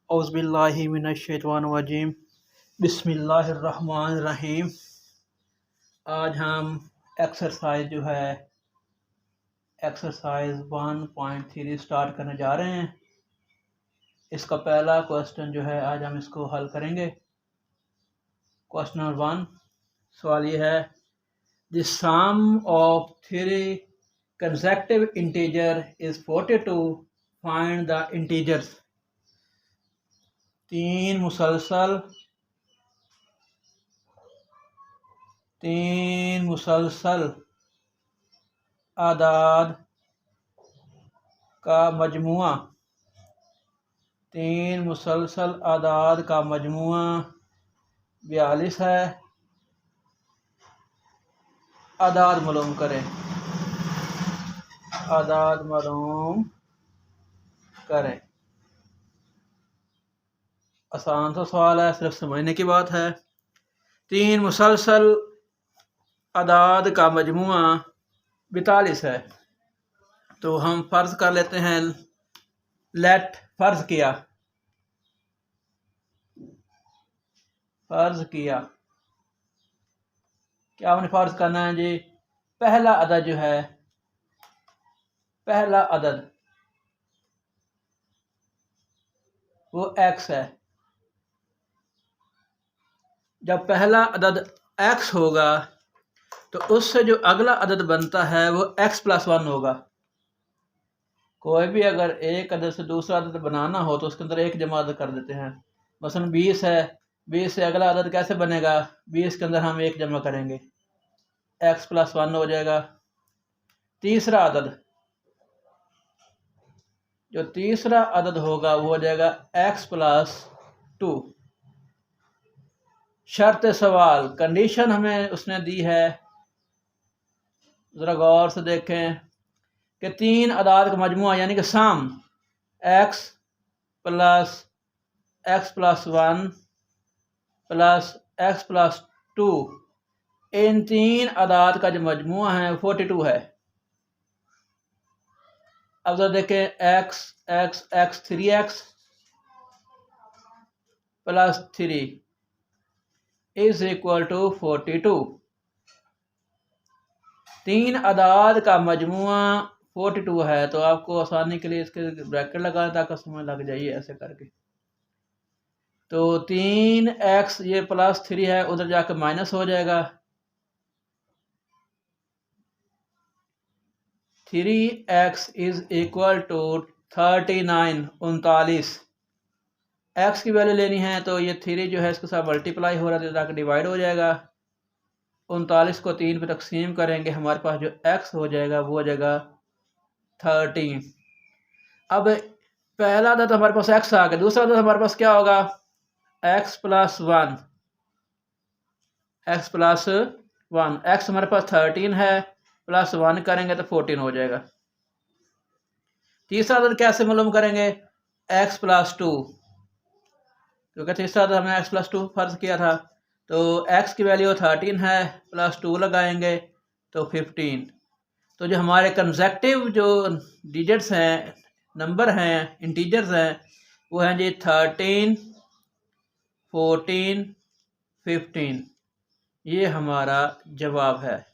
औज़ुबिल्लाहिमिनश्शैतानिर्रजीम बिस्मिल्लाहिर्रहमानिर्रहीम। आज हम एक्सरसाइज एक्सरसाइज 1.3 स्टार्ट करने जा रहे हैं। इसका पहला क्वेश्चन आज हम इसको हल करेंगे। क्वेश्चन नंबर 1, सवाल ये है, the sum of 3 consecutive integer is 42, find the integers. तीन मुसलसल आदाद का मजमुआ 42 है। आदाद मालूम करें। आसान सा सवाल है, सिर्फ समझने की बात है। 3 मुसलसल आदाद का मजमुआ 42 है। तो हम फर्ज कर लेते हैं, फर्ज किया क्या हमने फर्ज करना है जी। पहला अदद वो x है। जब पहला अदद x होगा तो उससे जो अगला अदद बनता है वो x+1 होगा। कोई भी अगर एक अदद से दूसरा अदद बनाना हो तो उसके अंदर एक जमा अदद कर देते हैं। मसलन 20 है, 20 से अगला अदद कैसे बनेगा? 20 के अंदर हम एक जमा करेंगे, x+1 हो जाएगा। तीसरा अदद होगा वो हो जाएगा x+2। शर्त सवाल, कंडीशन हमें उसने दी है, ज़रा गौर से देखें कि 3 अदाद का मजमुआ यानी कि सम x+1 प्लस x+2, इन 3 अदाद का जो मजमुआ है 42 है। अब जरा देखें, x 3x plus 3 is equal to 42। 3 अदाद का मजमुआ 42 है। तो आपको आसानी के लिए इसके ब्रैकेट लगा ताकि समय लग जाइए ऐसे करके। तो 3x ये +3 है, उधर जाकर माइनस हो जाएगा। 3x is equal to 39, 39। x की वैल्यू लेनी है तो ये 3 जो है इसके साथ मल्टीप्लाई हो रहा है, जाकर डिवाइड हो जाएगा। 39 को 3 पे तकसीम करेंगे, हमारे पास जो x हो जाएगा वो हो जाएगा 13। अब पहला अदद हमारे पास x आ गया, दूसरा अदद हमारे पास क्या होगा? x+1। x हमारे पास 13 है, +1 करेंगे तो 14 हो जाएगा। तीसरा अदद कैसे मालूम करेंगे? x+2, क्योंकि तीसरा अदद हमने x+2 फर्ज किया था। तो x की वैल्यू 13 है, +2 लगाएंगे तो 15। तो जो हमारे कंसेक्टिव जो डिजिट्स हैं, नंबर हैं, इंटीजर्स हैं, वो हैं जी 13, 14, 15। ये हमारा जवाब है।